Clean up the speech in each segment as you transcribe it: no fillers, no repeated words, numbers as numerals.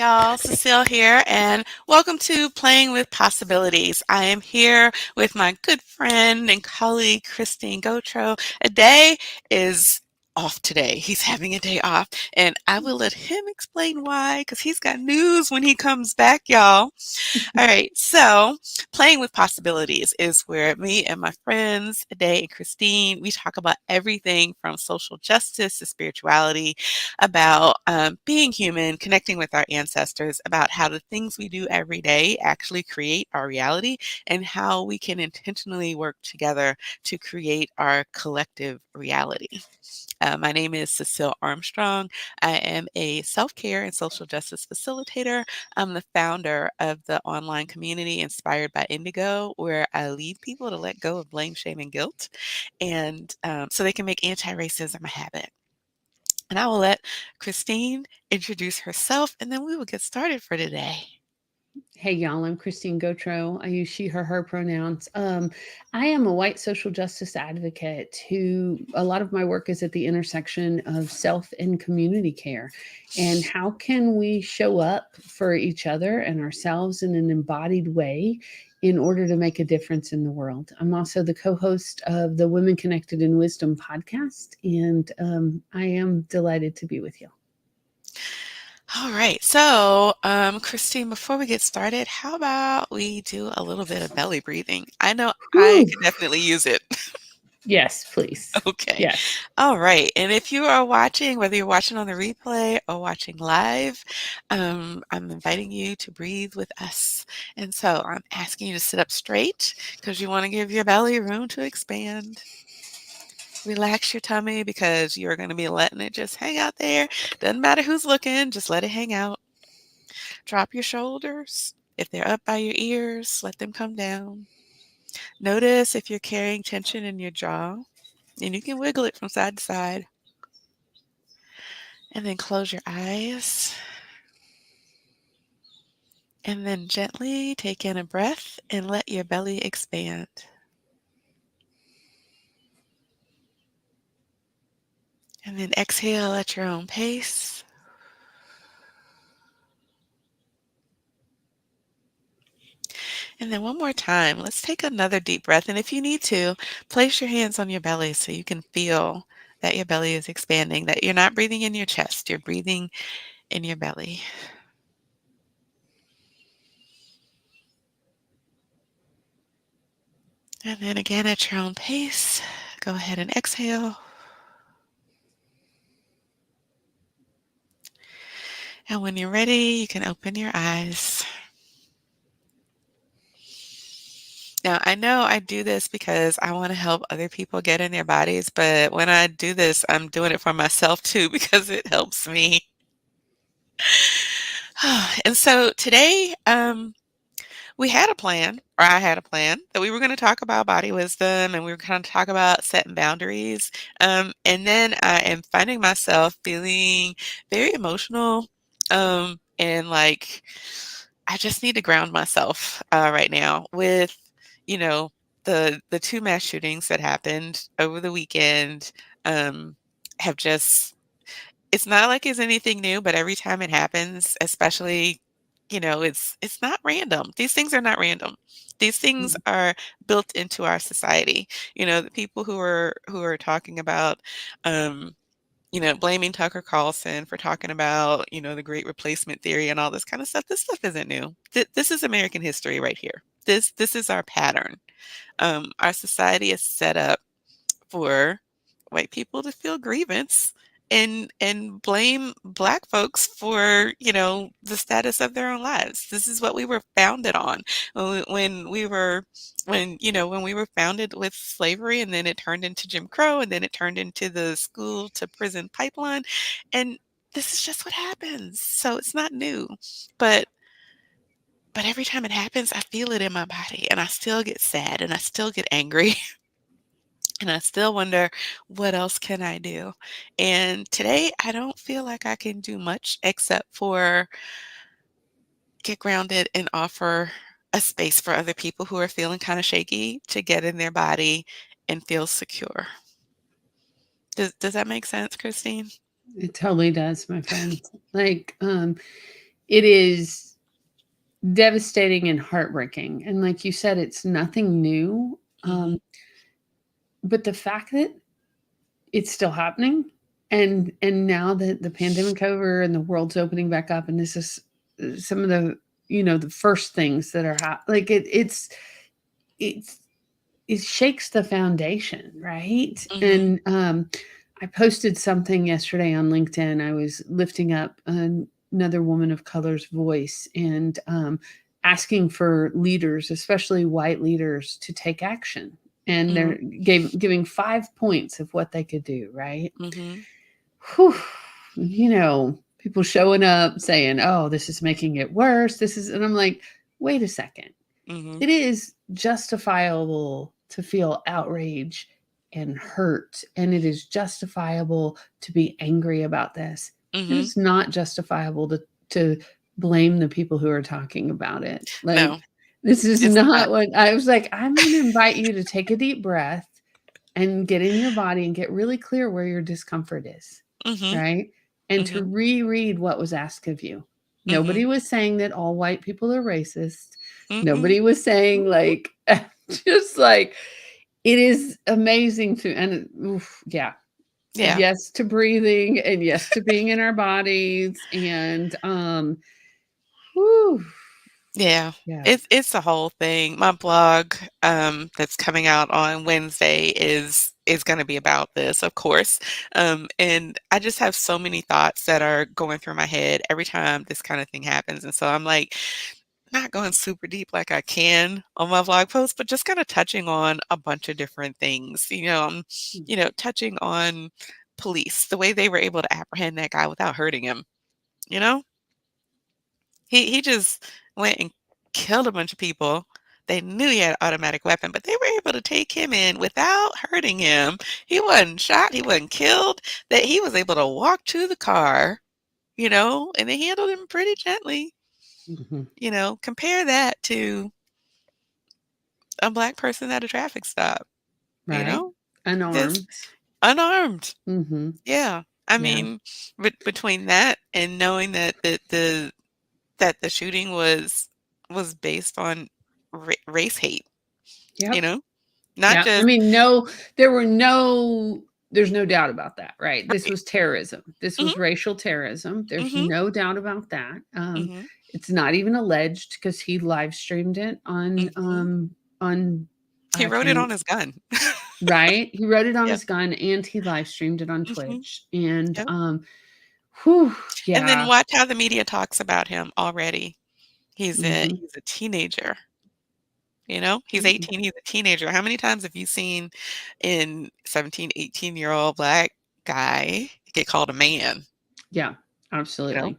y'all. Cecile here, and welcome to Playing with Possibilities. I am here with my good friend and colleague, Christine Gautreaux. A day is off today. He's having a day off, and I will let him explain why, because he's got news when he comes back, y'all. All right, so Playing with Possibilities is where me and my friends, Ade and Christine, we talk about everything from social justice to spirituality, about being human, connecting with our ancestors, about how the things we do every day actually create our reality, and how we can intentionally work together to create our collective reality. My name is Cecile Armstrong. I am a self care and social justice facilitator. I'm the founder of the online community Inspired by Indigo, where I lead people to let go of blame, shame, and guilt, and so they can make anti racism a habit. And I will let Christine introduce herself, and then we will get started for today. Hey y'all, I'm Christine Gautreaux. I use she, her pronouns. I am a white social justice advocate who a lot of my work is at the intersection of self and community care. And how can we show up for each other and ourselves in an embodied way in order to make a difference in the world? I'm also the co host of the Women Connected in Wisdom podcast, and I am delighted to be with you. All right. So, Christine, before we get started, how about we do a little bit of belly breathing? I know I Whew. could definitely use it. Yes, please. Okay. Yes. All right. And if you are watching, whether you're watching on the replay or watching live, I'm inviting you to breathe with us. And so I'm asking you to sit up straight because you want to give your belly room to expand. Relax your tummy because you're going to be letting it just hang out there. Doesn't matter who's looking, just let it hang out. Drop your shoulders. If they're up by your ears, let them come down. Notice if you're carrying tension in your jaw, and you can wiggle it from side to side. And then close your eyes. And then gently take in a breath and let your belly expand. And then exhale at your own pace. And then one more time, let's take another deep breath. And if you need to, place your hands on your belly so you can feel that your belly is expanding, that you're not breathing in your chest, you're breathing in your belly. And then again at your own pace, go ahead and exhale. And when you're ready, you can open your eyes. Now, I know I do this because I want to help other people get in their bodies, but when I do this, I'm doing it for myself too because it helps me. And so today, we had a plan, or I had a plan, that we were going to talk about body wisdom and we were going to talk about setting boundaries. And then I am finding myself feeling very emotional, and like I just need to ground myself right now with, you know, the two mass shootings that happened over the weekend. Have just It's not like it's anything new, but every time it happens, especially, it's not random. These things are not random. These things are built into our society. The people who are talking about, blaming Tucker Carlson for talking about, the great replacement theory and all this kind of stuff. This stuff isn't new. This is American history right here. This is our pattern. Our society is set up for white people to feel grievance and blame black folks for, the status of their own lives. This is what we were founded on. When we were founded with slavery, and then it turned into Jim Crow, and then it turned into the school to prison pipeline, and this is just what happens. So it's not new, but every time it happens, I feel it in my body, and I still get sad, and I still get angry. And I still wonder, what else can I do? And today, I don't feel like I can do much except for get grounded and offer a space for other people who are feeling kind of shaky to get in their body and feel secure. Does that make sense, Christine? It totally does, my friend. Like, it is devastating and heartbreaking. And like you said, it's nothing new. Mhm. But the fact that it's still happening, and now that the pandemic over and the world's opening back up, and this is some of the, the first things that are like it's it shakes the foundation, right? Mhm. And I posted something yesterday on LinkedIn. I was lifting up another woman of color's voice, and asking for leaders, especially white leaders, to take action. And Mhm. they're giving 5 points of what they could do, right? Mhm. Whew, people showing up saying, "Oh, this is making it worse. This is," and I'm like, "Wait a second. Mhm. It is justifiable to feel outrage and hurt, and it is justifiable to be angry about this. It Mhm. is not justifiable to blame the people who are talking about it. Like, No, this is it's not. not what I was like. I'm going to invite you to take a deep breath and get in your body and get really clear where your discomfort is, Mhm. right? And to Mhm. reread what was asked of you. Mhm. Nobody was saying that all white people are racist. Mm-mm. Nobody was saying like just like it is amazing to, and oof, yeah, Yeah. yes to breathing, and yes to being in our bodies, and whew, Yeah. yeah. It's the whole thing. My blog, that's coming out on Wednesday is gonna be about this, of course. And I just have so many thoughts that are going through my head every time this kind of thing happens. And so I'm like not going super deep like I can on my blog post, but just kind of touching on a bunch of different things. Touching on police, the way they were able to apprehend that guy without hurting him, you know? He just went and killed a bunch of people. They knew he had an automatic weapon, but they were able to take him in without hurting him. He wasn't shot, he wasn't killed, that he was able to walk to the car, and they handled him pretty gently. Mhm. Compare that to a black person at a traffic stop, you Right, know? This unarmed. unarmed. Hmm. Yeah. I Yeah. mean, between that and knowing that the shooting was based on race hate, you Yep. know? Not Yeah, I just mean, no, there were no there's no doubt about that, right? This right. was terrorism. This Mhm, was racial terrorism. There's mhm, no doubt about that. mhm, It's not even alleged because he live streamed it mhm. on He I wrote it can on his gun. right. He wrote it on Yeah. his gun and he live streamed it on Mhm. Twitch. And Yep. whew, And then yeah. watch how the media talks about him already. He's a Hmm. he's a teenager, you know? He's Hmm. 18, he's a teenager. How many times have you seen in 17, 18-year-old black guy get called a man, Yeah, you know? absolutely.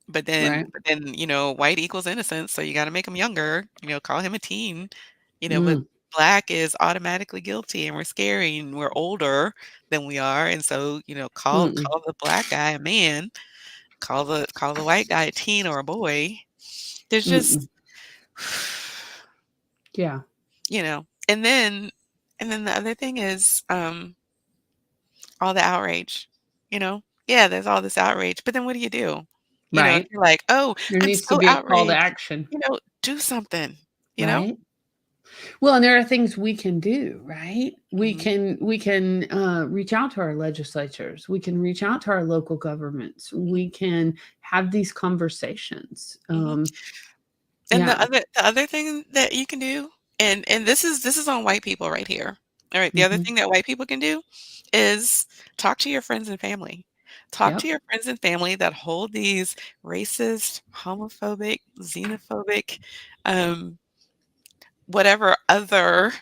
But Right. then but then, white equals innocence, so you gotta make him younger, call him a teen, but Mm, black is automatically guilty, and we're scary, and we're older than we are, and so, call mm-mm, call the black guy a man, call the white guy a teen or a boy. There's mm-mm. just Yeah. and then the other thing is, all the outrage, you know? Yeah, there's all this outrage, but then what do you do? If Right. you're like, "Oh, There I'm needs to so be a call to outraged," action. do something, you know? Right. Well, and there are things we can do, right? We Mhm, can we can reach out to our legislatures. We can reach out to our local governments. mhm, We can have these conversations. mhm. And Yeah. the other thing that you can do, and this is on white people right here. All right, the other Hmm. thing that white people can do is talk to your friends and family. Talk to Yep. your friends and family that hold these racist, homophobic, xenophobic, um, whatever other,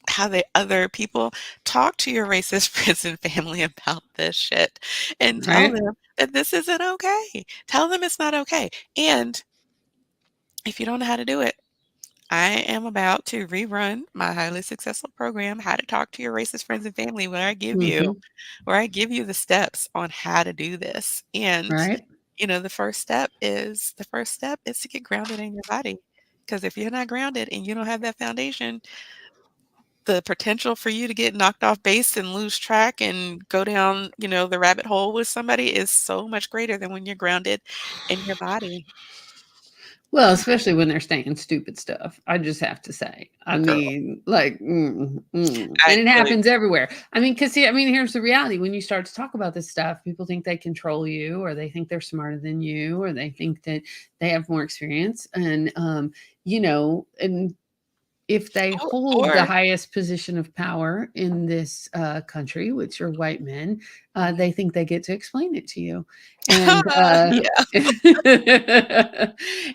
how they other people talk to your racist friends and family about this shit and tell Right. them that this isn't okay. Tell them it's not okay. And if you don't know how to do it, I am about to rerun my highly successful program, How to Talk to Your Racist Friends and Family, Hmm. where I give you the steps on how to do this. And, Right. the first step is to get grounded in your body. Because if you're not grounded and you don't have that foundation, the potential for you to get knocked off base and lose track and go down, the rabbit hole with somebody is so much greater than when you're grounded in your body. Well, especially when they're saying stupid stuff. I just have to say. I Girl, mean, like, I and it like, happens everywhere. I mean, because see, I mean, here's the reality: when you start to talk about this stuff, people think they control you, or they think they're smarter than you, or they think that they have more experience, and and if they hold the or highest position of power in this country, which are white men, mhm. they think they get to explain it to you. And Yeah,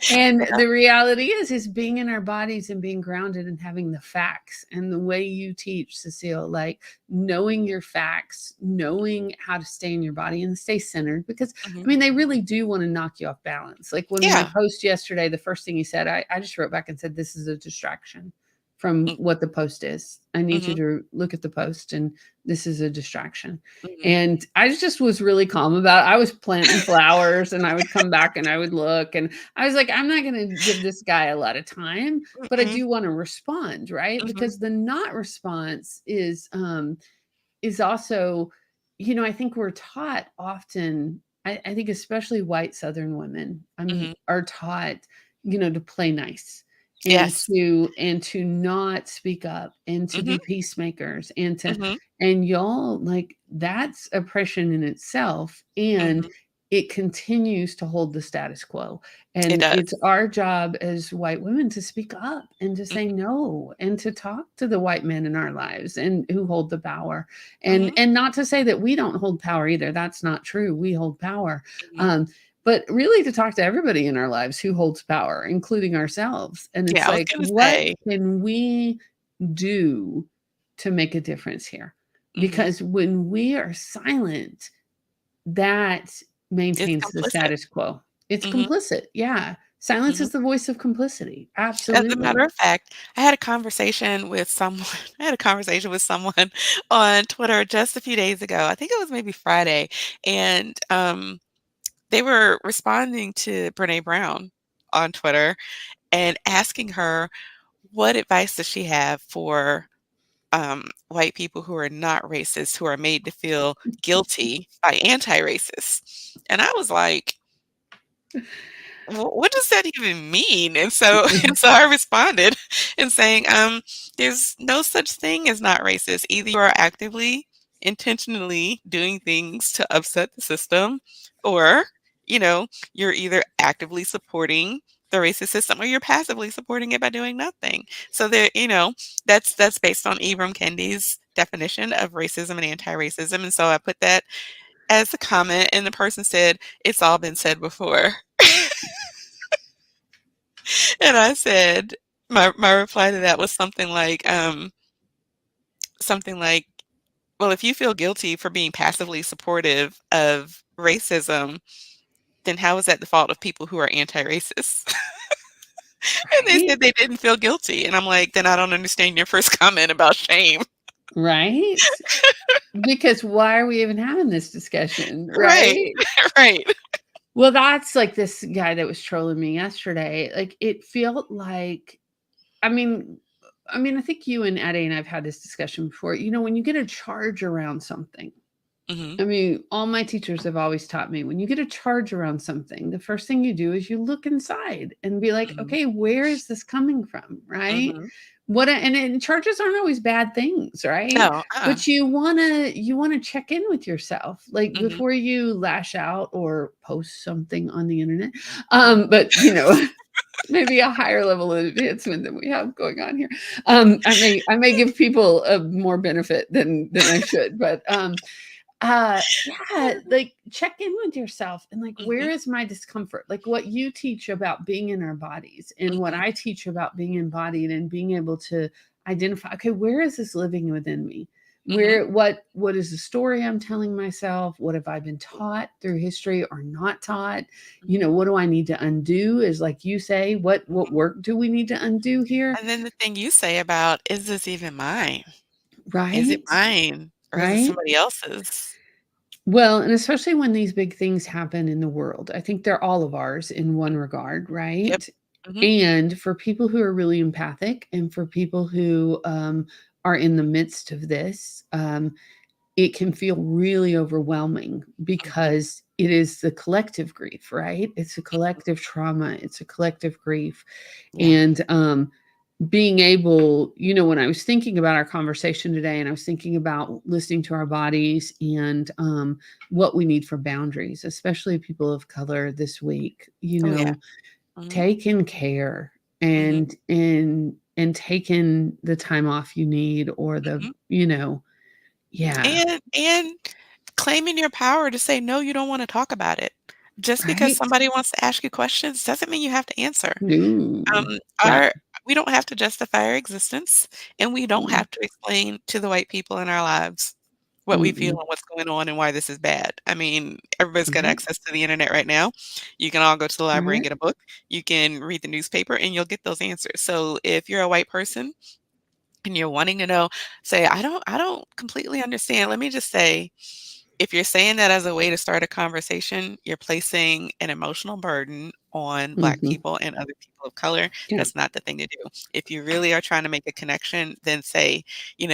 and the reality is being in our bodies and being grounded and having the facts and the way you teach, Cecile, like knowing your facts, knowing how to stay in your body and stay centered. Because I mhm. mean, they really do want to knock you off balance. Like when my Yeah, post yesterday, the first thing he said, I just wrote back and said, "This is a distraction from mm, what the post is. I need you mhm, to look at the post, and this is a distraction." mhm, And I just was really calm about it. I was planting flowers, and I would come back and I would look, and I was like, I'm not going to give this guy a lot of time, but I mm, do want to respond, right? mhm, Because the not response is also, I think we're taught often, I think especially white Southern women mhm. are taught, to play nice and Yes. to not speak up and to Mhm, be peacemakers mhm, and y'all, like, that's oppression in itself, and mhm. it continues to hold the status quo. It And does. it's our job as white women to speak up and to say Mhm, no and to talk to the white men in our lives and who hold the power. and mhm, and not to say that we don't hold power either. That's not true. We hold power. mhm. But really to talk to everybody in our lives who holds power, including ourselves. And it's Yeah, I was like, gonna what say. can we do to make a difference here? Mhm. Because when we are silent, that It's maintains the complicit. status quo. It's Mhm, complicit. Yeah. Silence mhm. is the voice of complicity. As a matter Absolutely. of fact, I had a conversation with someone I had a conversation with someone on Twitter just a few days ago. I think it was maybe Friday, and, they were responding to Brené Brown on Twitter and asking her what advice does she have for, white people who are not racist, who are made to feel guilty by anti-racists. And I was like, what does that even mean? And so and so I responded and saying, there's no such thing as not racist. Either you are actively, intentionally doing things to upset the system, or, you're either actively supporting the racist system or you're passively supporting it by doing nothing. So there, that's based on Ibram Kendi's definition of racism and anti-racism. And so I put that as a comment and the person said, it's all been said before. And I said my reply to that was something like, "Well, if you feel guilty for being passively supportive of racism, then how is that the fault of people who are anti-racist?" And they Right? said they didn't feel guilty, and I'm like, "Then I don't understand your first comment about shame." Right? Because why are we even having this discussion, Right, right? right. Well, that's like this guy that was trolling me yesterday. Like it felt like, I mean, I think you and Eddie and I've had this discussion before. When you get a charge around something, Mhm, I mean, all my teachers have always taught me when you get a charge around something, the first thing you do is you look inside and be like, mhm, okay, where is this coming from? Right? mhm. And charges aren't always bad things, right? No, But you wanna check in with yourself, like mhm. before you lash out or post something on the internet. But maybe a higher level of advancement than we have going on here. I may give people a more benefit than I should, but yeah, like check in with yourself and like where Mhm, is my discomfort? Like what you teach about being in our bodies and what mhm, I teach about being embodied and being able to identify, okay, where is this living within me? mhm, What is the story I'm telling myself? What have I been taught through history or not taught? mhm, What do I need to undo? Is like you say, what mhm. work do we need to undo here? And then the thing you say about, "Is this even mine? Is it Right? mine or is it Right? somebody else's?" Well, and especially when these big things happen in the world, I think they're all of ours in one regard, Yep. right? Mhm, And for people who are really empathic and for people who are in the midst of this, it can feel really overwhelming Mhm. because it is the collective grief, right? It's a collective trauma, it's a collective grief. Yeah. And being able, when I was thinking about our conversation today and I was thinking about listening to our bodies and what we need for boundaries, especially people of color this week, Oh, yeah. Mhm. taking care Mhm. and taking the time off you need or the, Mhm. yeah, And claiming your power to say, "No, you don't wanna talk about it." Just because right? somebody wants to ask you questions doesn't mean you have to answer. No. Yeah. Our We don't have to justify our existence, and we don't Mm, have to explain to the white people in our lives what we feel mm-mm. and what's going on and why this is bad. I mean, everybody's got Right. access to the internet right now. You can all go to the library and Right. get a book. You can read the newspaper, and you'll get those answers. So if you're a white person and you're wanting to know, say, "I don't completely understand." Let me just say, if you're saying that as a way to start a conversation, you're placing an emotional burden on Black Hmm. people and other people of color. Yeah. That's not the thing to do. If you really are trying to make a connection, then say,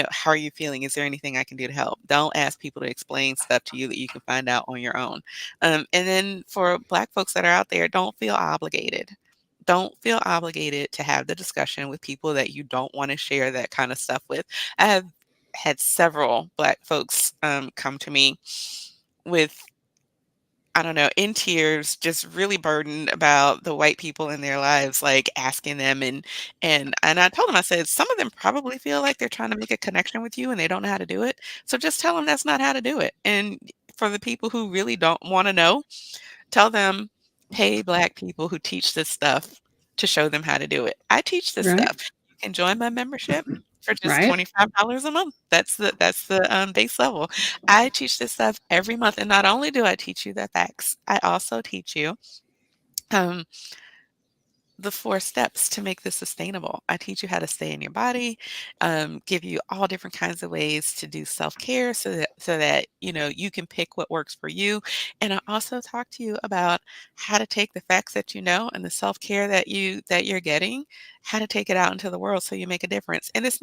"How are you feeling? Is there anything I can do to help?" Don't ask people to explain stuff to you that you can find out on your own. And then for Black folks that are out there, don't feel obligated. Don't feel obligated to have the discussion with people that you don't want to share that kind of stuff with. I have had several Black folks come to me with, I don't know, in tears, just really burdened about the white people in their lives, like asking them, and I told them, I said, some of them probably feel like they're trying to make a connection with you and they don't know how to do it. So just tell them that's not how to do it. And for the people who really don't want to know, tell them, pay Black people who teach this stuff to show them how to do it. I teach this Right. stuff. You can join my membership for just Right. $25 a month. That's the base level. I teach this stuff every month, and not only do I teach you the facts, I also teach you, um, the 4 steps to make this sustainable. I teach you how to stay in your body, give you all different kinds of ways to do self-care so that you can pick what works for you. And I also talk to you about how to take the facts that you know and the self-care that you're getting, how to take it out into the world so you make a difference. And Right. it's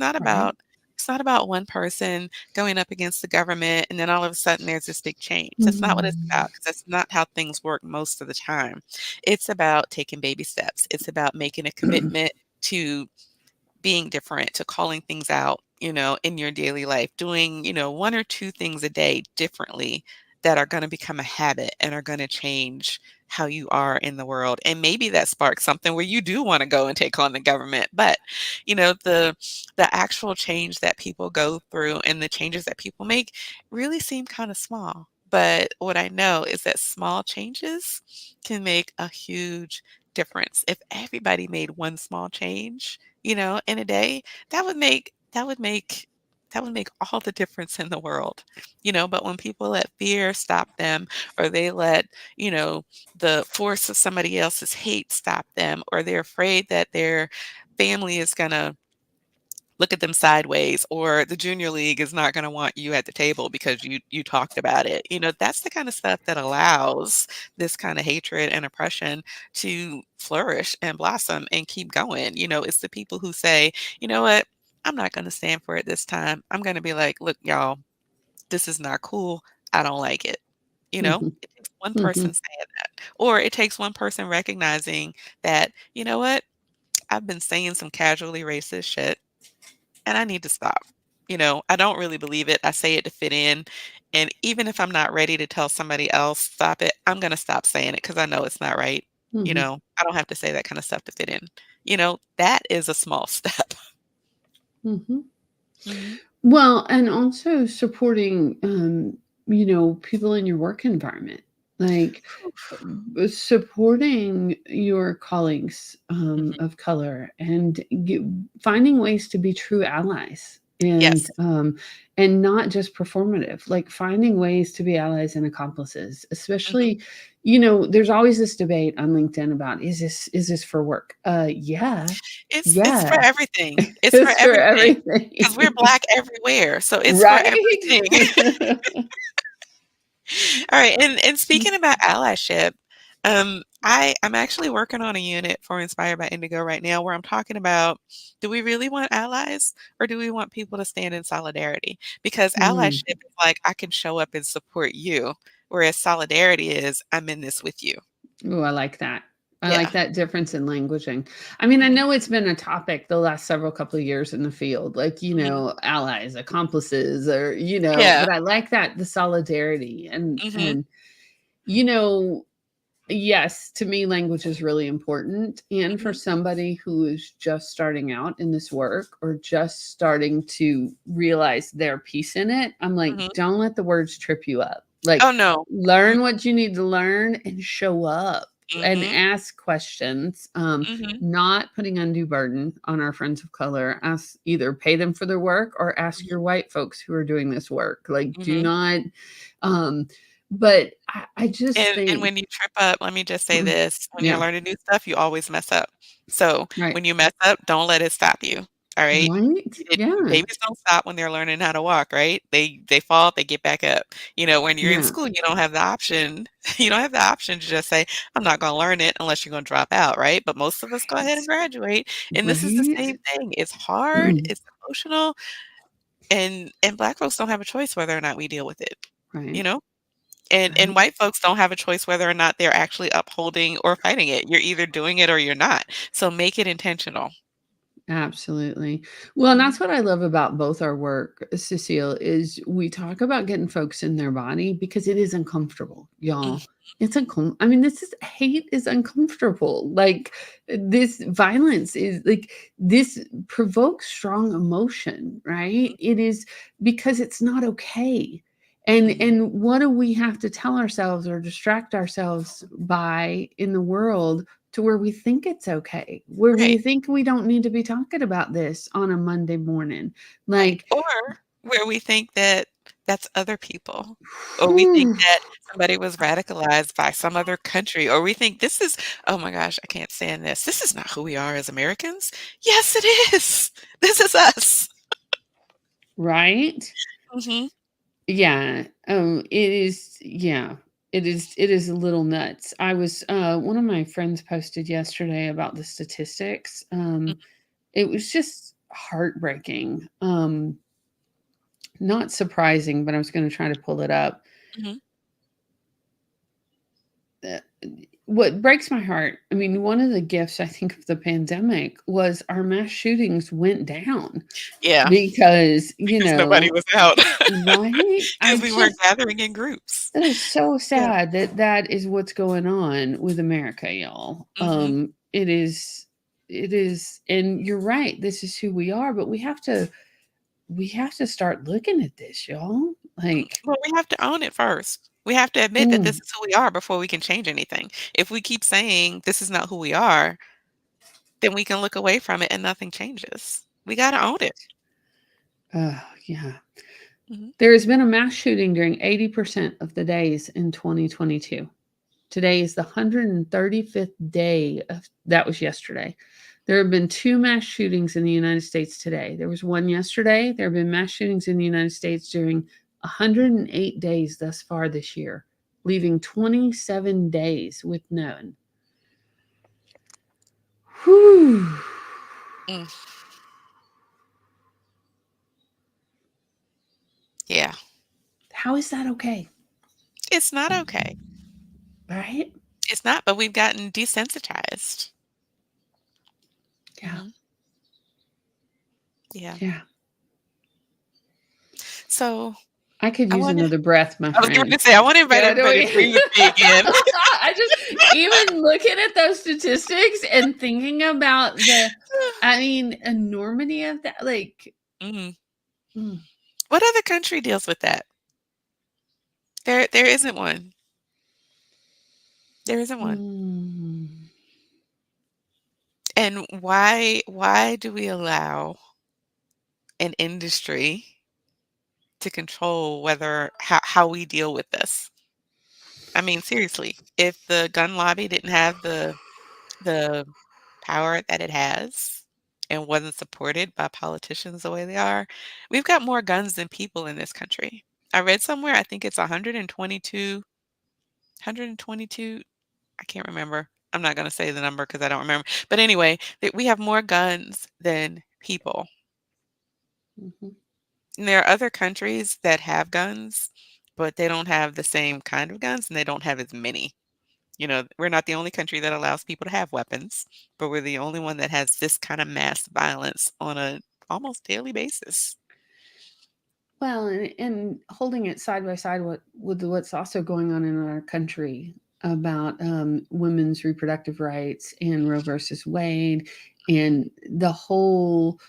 not about one person going up against the government and then all of a sudden there's this big change. That's not what it's Mm. about because that's not how things work most of the time. It's about taking baby steps. It's about making a commitment to being different, to calling things out, in your daily life, doing, 1 or 2 things a day differently that are gonna become a habit and are gonna change how you are in the world. And maybe that sparks something where you do wanna go and take on the government. But, the actual change that people go through and the changes that people make really seem kinda small. But what I know is that small changes can make a huge difference. If everybody made one small change, in a day, that would make all the difference in the world. But when people let fear stop them, or they let, you know, the force of somebody else's hate stop them, or they're afraid that their family is gonna look at them sideways, or the junior league is not going to want you at the table because you talked about it. That's the kind of stuff that allows this kind of hatred and oppression to flourish and blossom and keep going. It's the people who say, "You know what? I'm not going to stand for it this time. I'm going to be like, look, y'all, this is not cool. I don't like it." Mhm. It takes one Mhm. person saying that, or it takes one person recognizing that, you know what? I've been saying some casually racist shit and I need to stop. I don't really believe it. I say it to fit in. And even if I'm not ready to tell somebody else, stop it, I'm going to stop saying it because I know it's not right. Mhm. I don't have to say that kind of stuff to fit in. That is a small step. Mhm. Mhm. Well, and also supporting, people in your work environment, like supporting your colleagues Mhm. of color and finding ways to be true allies Yes. and not just performative, like finding ways to be allies and accomplices, Mhm. especially, there's always this debate on LinkedIn about is this for work? Yeah, It's for yeah, everything. It's for it's for everything because 'cause we're everything. Black everywhere, so it's for Right? everything. Alright, and speaking about allyship, I'm actually working on a unit for Inspired by Indigo right now where I'm talking about, do we really want allies or do we want people to stand in solidarity? Because Mm. allyship is like I can show up and support you, whereas solidarity is I'm in this with you. Ooh, I like that. I like Yeah. that difference in languaging. I mean, I Mhm. know it's been a topic the last several couple of years in the field, like, Mhm. allies, accomplices, or, Yeah. but I like that the solidarity Mhm. and, you know, yes, to me, language is really important. And for Mhm. somebody who is just starting out in this work or just starting to realize their piece in it, I'm like, Mhm. don't let the words trip you up. Like, Oh, no. Mm. learn what you need to learn and show up and Mhm. ask questions. Mhm. Not putting undue burden on our friends of color. Ask either pay them for their work or ask Mhm. your white folks who are doing this work. Like, do Mhm. not. Um, but I just And think when you trip up, let me just say this, when you're yeah, learning new stuff, you always mess up. So, right. when you mess up, don't let it stop you, all right? Right? Yeah. Babies don't stop when they're learning how to walk, right? They fall, they get back up. When you're in Yeah. school, you don't have the option you don't have the option to just say, "I'm not gonna learn it," unless you're gonna drop out, right? But most of us go ahead and Right. graduate, and this is the Right? same thing. It's hard, it's emotional, and Black folks don't have a choice whether or not we deal with it, you Right. know? And Right. white folks don't have a choice whether or not they're actually upholding or fighting it. You're either doing it or you're not. So make it intentional. Absolutely. Well, and Mhm, that's what I love about both our work, Cecile, is we talk about getting folks in their body because it is uncomfortable, mhm, y'all. It's I mean, this is hate is uncomfortable. Like this violence is like this provokes strong emotion, right? It is because it's not okay. mhm. And what do we have to tell ourselves or distract ourselves by in the world to where we think it's okay, where we Right, think we don't need to be talking about this on a Monday morning. right. Like, Or where we think that that's other people, or we think whew, that somebody was radicalized by some other country, or we think this is, oh my gosh, I can't stand this. This is not who we are as Americans. Yes, it is. This is us. right? Mhm, Yeah. It is, yeah. It is a little nuts. I was one of my friends posted yesterday about the statistics. It was just heartbreaking. Not surprising, but I was going to try to pull it up. mhm. Uh, what breaks my heart, I mean, one of the gifts I think of the pandemic was our mass shootings went down Yeah, because, because nobody was out. right? I Because we weren't just gathering in groups. that is so Yeah. sad that that is what's going on with America, y'all. Mhm. It is, and you're right. This is who we are, but we have to start looking at this, y'all. Like, Well, we have to own it first. We have to admit that this mm, is who we are before we can change anything. If we keep saying this is not who we are, then we can look away from it and nothing changes. We gotta own it. yeah. Mhm. There has been a mass shooting during 80% of the days in 2022. Today is the 135th day of that was yesterday. There have been two mass shootings in the United States today. There was one yesterday. There have been mass shootings in the United States during 108 days thus far this year, leaving 27 days with none. Whew. Mm, yeah. How is that okay? It's not okay. Right? It's not, but we've gotten desensitized. Yeah. Mhm. Yeah. Yeah. So, I could I use wanna another breath, my I was going friend. to say, I wanna invite Yeah, do everybody we? to breathe with me again. I just even looking at those statistics and thinking about I mean, enormity of that, like, Mhm. mm, What other country deals with that? There isn't one. There isn't one. mm, And why do we allow an industry to control whether how we deal with this? I mean, seriously, if the gun lobby didn't have the power that it has and wasn't supported by politicians the way they are, we've got more guns than people in this country. I read somewhere, I think it's 122 I can't remember. I'm not going to say the number because I don't remember. But anyway, that we have more guns than people. Mhm. And there are other countries that have guns, but they don't have the same kind of guns and they don't have as many. We're not the only country that allows people to have weapons, but we're the only one that has this kind of mass violence on a almost daily basis. Well, and holding it side by side with what's also going on in our country about women's reproductive rights and Roe versus Wade and the whole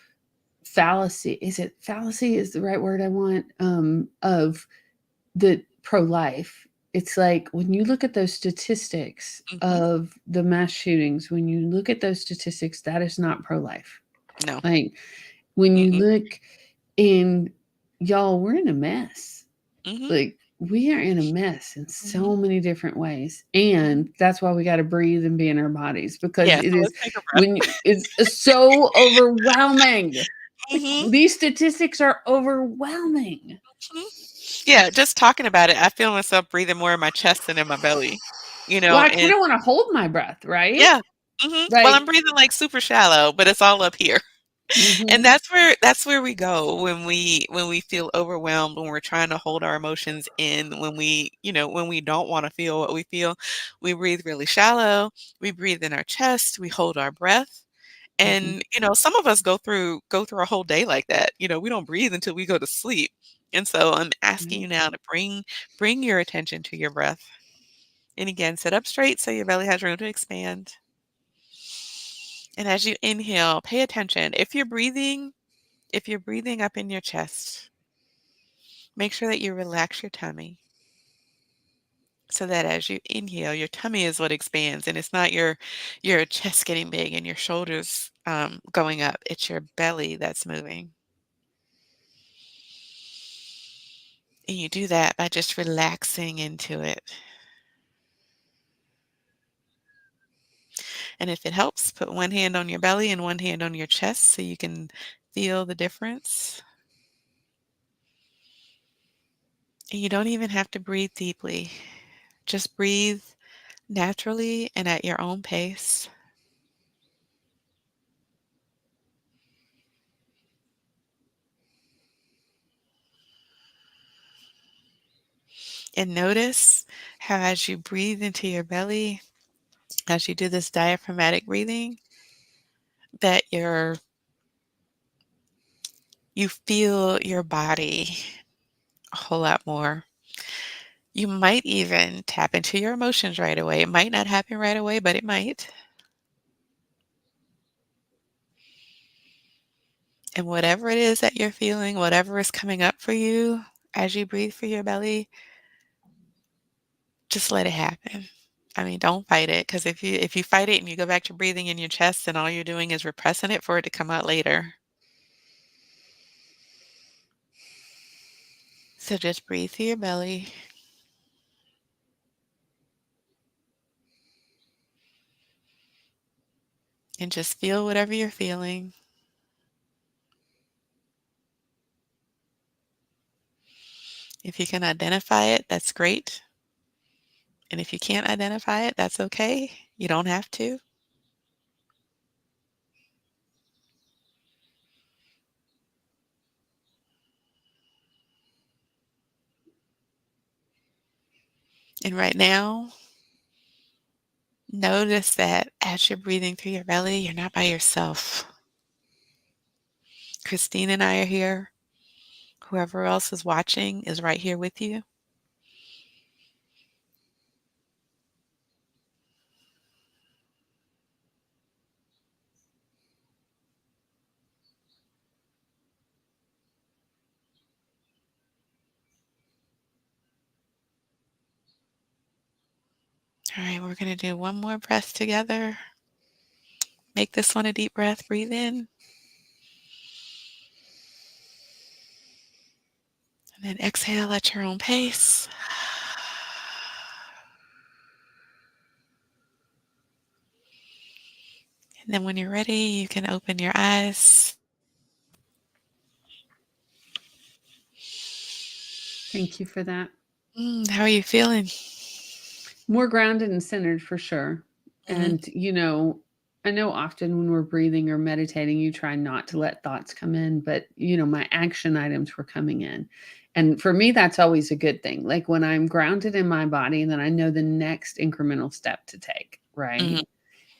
fallacy, is it fallacy is the right word I want, of the pro-life. It's like when you look at those statistics Mhm. of the mass shootings, when you look at those statistics, that is not pro-life. No. Like when you Mm-mm. look in, y'all, we're in a mess. Mhm. Like we are in a mess in Mhm. so many different ways, Mhm. and that's why we got to breathe and be in our bodies, because Yeah, it so is let's take a breath. when it's so overwhelming. Like Mhm. these statistics are overwhelming. Mhm. Yeah, just talking about it, I feel myself breathing more in my chest than in my belly, Well, I and kind of want to hold my breath, right? yeah. Mhm. Well, I'm Like, breathing, like, super shallow, but it's all up here. And hmm that's where we go when we feel overwhelmed, when we're trying to hold our emotions in, when we don't wanna feel what we feel. We breathe really shallow, we breathe in our chest, we hold our breath, hmm and, some of us go through a whole day like that. We don't breathe until we go to sleep. And so I'm asking right. you now to bring your attention to your breath. And again, sit up straight so your belly has room to expand. And as you inhale, pay attention. If you're breathing up in your chest, make sure that you relax your tummy so that as you inhale, your tummy is what expands and it's not your chest getting big and your shoulders going up. It's your belly that's moving. And you do that by just relaxing into it. And if it helps, put one hand on your belly and one hand on your chest so you can feel the difference. And you don't even have to breathe deeply. Just breathe naturally and at your own pace. And notice how, as you breathe into your belly, as you do this diaphragmatic breathing, that you feel your body a whole lot more. You might even tap into your emotions right away. It might not happen right away, but it might. And whatever it is that you're feeling, whatever is coming up for you as you breathe through your belly, just let it happen. I mean, don't fight it, because if you fight it and you go back to breathing in your chest, then all you're doing is repressing it for it to come out later. So just breathe through your belly and just feel whatever you're feeling. If you can identify it, that's great. And if you can't identify it, that's okay. You don't have to. And right now, notice that as you're breathing through your belly, you're not by yourself. Christine and I are here. Whoever else is watching is right here with you. All right, we're going to do one more breath together. Make this one a deep breath. Breathe in. And then exhale at your own pace. And then when you're ready, you can open your eyes. Thank you for that. How are you feeling? More grounded and centered for sure. Mhm, And, I know often when we're breathing or meditating, you try not to let thoughts come in, but, my action items were coming in. And for me, that's always a good thing. Like when I'm grounded in my body, then I know the next incremental step to take. Right. mhm,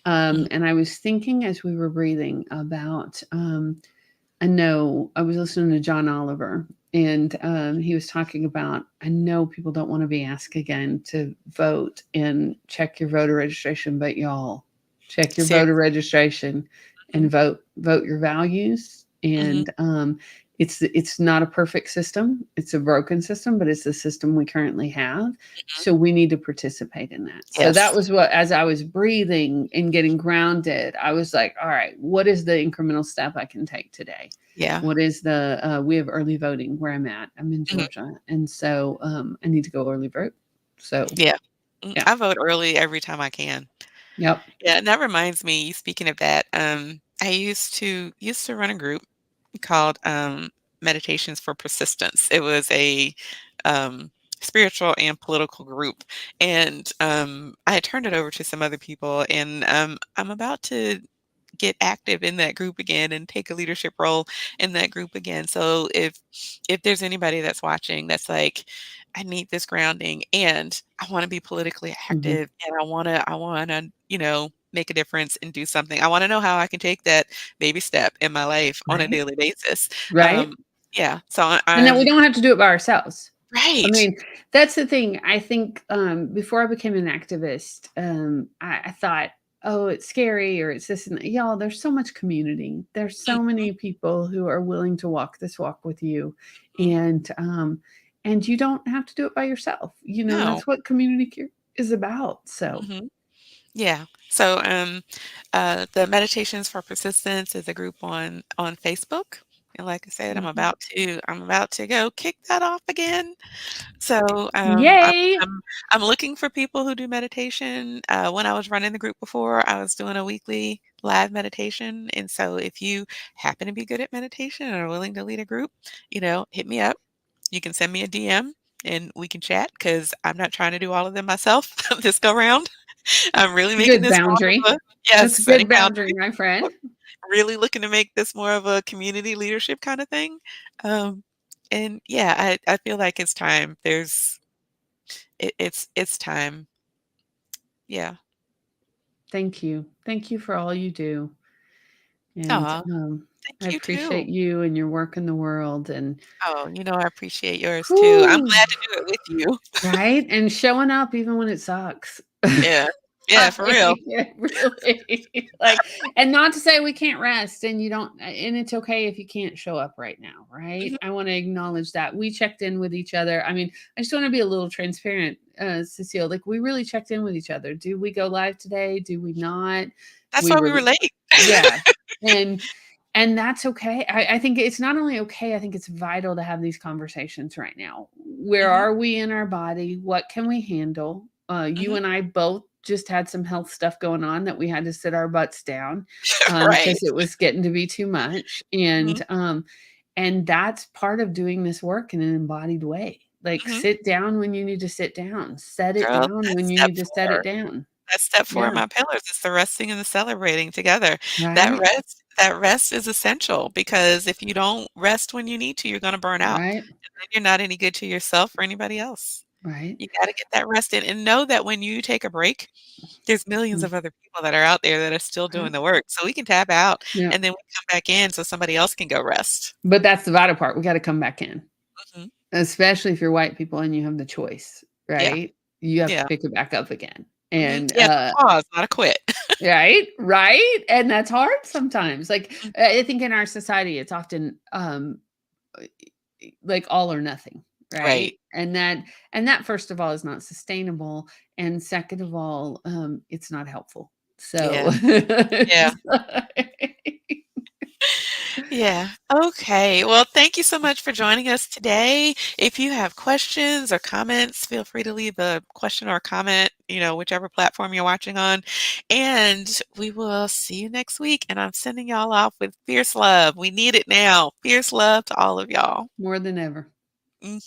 mhm, And I was thinking as we were breathing about, I know I was listening to John Oliver, and he was talking about. I know people don't want to be asked again to vote and check your voter registration, but y'all check your voter seriously. registration and Mhm, vote your values. mhm, And it's not a perfect system; it's a broken system, but it's the system we currently have. mhm. So we need to participate in that. So that Yes. was what, as I was breathing and getting grounded, I was like, all right, what is the incremental step I can take today? Yeah. What is the we have early voting where I'm at. I'm in Mhm. Georgia. And so I need to go early vote. So Yeah. yeah. I vote early every time I can. Yep. Yeah, and that reminds me, speaking of that, I used to run a group called, Meditations for Persistence. It was a, um, spiritual and political group, and, I had turned it over to some other people, and, I'm about to get active in that group again and take a leadership role in that group again. So if there's anybody that's watching that's like, I need this grounding and I want to be politically Hmm. active and I want to, make a difference and do something. I want to know how I can take that baby step in my life on a Right. daily basis. Right. Um, yeah. So And that we I'm don't have to do it by ourselves. I right. mean, that's the thing. I think before I became an activist, I thought, oh, it's scary or it's this and that. Y'all, there's so much community. There's so Mhm, many people who are willing to walk this walk with you. mhm. And you don't have to do it by yourself. No. That's what community care is about. So Mhm. Yeah. So, the Meditations for Persistence is a group on Facebook, and like I said, mhm. I'm about to go kick that off again. So, Yay. I'm looking for people who do meditation. When I was running the group before, I was doing a weekly live meditation, and so if you happen to be good at meditation and are willing to lead a group, hit me up. You can send me a DM and we can chat because I'm not trying to do all of them myself this go round. I'm really It's a making good this more boundary. of a yes, That's a setting good boundary, boundaries. my friend. Really looking to make this more of a community leadership kinda thing. Um, and yeah, I feel like it's time. It's time. Yeah. Thank you. Thank you for all you do. And Aw, I thank you too. appreciate you and your work in the world. And Oh, I appreciate yours too. I'm whew, glad to do it with you. right? And showing up even when it sucks. Yeah. Yeah, for real. Like, really. Like, and not to say we can't rest and you don't, and it's okay if you can't show up right now, right? Mhm. I want to acknowledge that we checked in with each other. I mean, I just want to be a little transparent, Cecile. Like, we really checked in with each other. Do we go live today? Do we not? That's We why we were, were late. yeah. And that's okay. I think it's not only okay, I think it's vital to have these conversations right now. Where Mhm, are we in our body? What can we handle? You mhm. and I both just had some health stuff going on that we had to sit our butts down Right. because it was getting to be too much. Mhm, And that's part of doing this work in an embodied way. Like, mhm. sit down when you need to sit down, set it Girl, down when that's you step need to set it 4. down. That's step 4 of Yeah. my pillars. It's the resting and the celebrating together. That Right. rest is essential because if you don't rest when you need to, you're gonna burn out, Right. and then you're not any good to yourself or anybody else. Right. You gotta get that rest in and know that when you take a break, there's millions Mm, of other people that are out there that are still right. doing the work, so we can tap out, Yeah. and then we come back in so somebody else can go rest. But that's the vital part. We gotta come back in, Mhm. especially if you're white people and you have the choice, Yeah, right? You have to yeah. pick it back up again. Mhm. And, Yeah, it's a pause, not a quit. right? Right? And that's hard sometimes. Like, Mhm. I think in our society, it's often, like all or nothing, Right. right? And that first of all is not sustainable, and second of all, it's not helpful. So Yeah, yeah. Yeah. Okay. Well, thank you so much for joining us today. If you have questions or comments, feel free to leave a question or a comment, whichever platform you're watching on. And we will see you next week. And I'm sending y'all off with fierce love. We need it now. Fierce love to all of y'all. more than ever. Hmm